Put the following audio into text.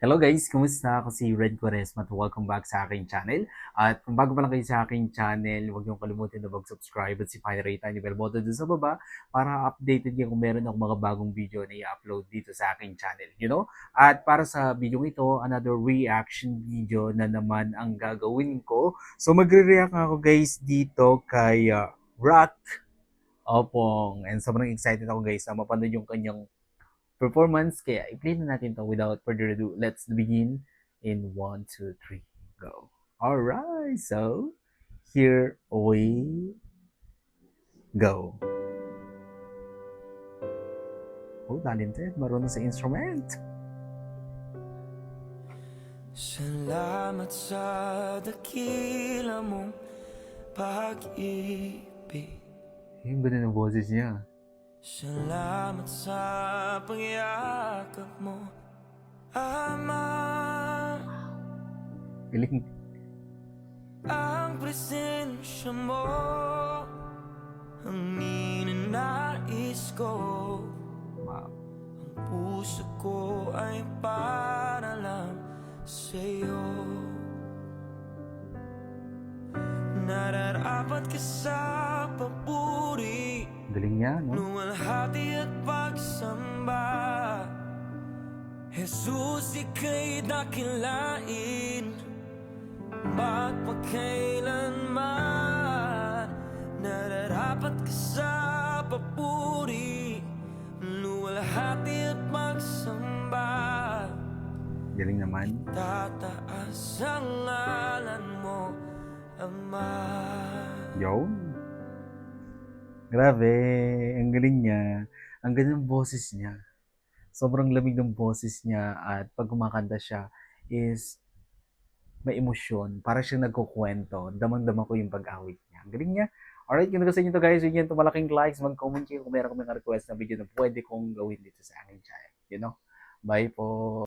Hello guys, kumusta? Ako si Red Quaresma at welcome back sa aking channel. At kung bago pa lang kayo sa aking channel, huwag niyong kalimutan na mag-subscribe at si-pirate ang bell button dun sa baba para updated kayo kung meron akong mga bagong video na i-upload dito sa aking channel. At para sa video ito, another reaction video na naman ang gagawin ko. So magre-react ako guys dito kay Rock Opong. And sobrang excited ako guys na mapanood yung kanyang performance. Kaya i-play na natin to without further ado. Let's begin in 1, 2, 3, go. Alright, so here we go. Oh, talented. Marunong sa instrument. Salamat sa dakila mong pag-ibig. Yung ganda ng boses niya. Salamat sa pagyakap mo, Ama. Galing. Ang presensya mo ang ninanais ko. Wow. Ang puso ko ay para lang sa'yo. Nararapat ka sa papuri, Galing niya, no? luwalhati at pagsamba. Jesus, ika'y dakilain, magpakailanman. Nararapat ka sa papuri, luwalhati at pagsamba. Galing naman. Tataas ang ngalan mo, Ama. Yo. Grabe. Ang galing niya. Ang ganda ng boses niya. Sobrang lamig ng boses niya at pag kumakanta siya is may emosyon. Para siyang nagkukwento. Damang-dama ko yung pag-awit niya. Ang galing niya. Alright, kung gusto niyo to guys, huwag niyo to malaking likes. Mag-comment kayo kung meron kami request na video na pwede kong gawin dito sa aking channel. Bye po.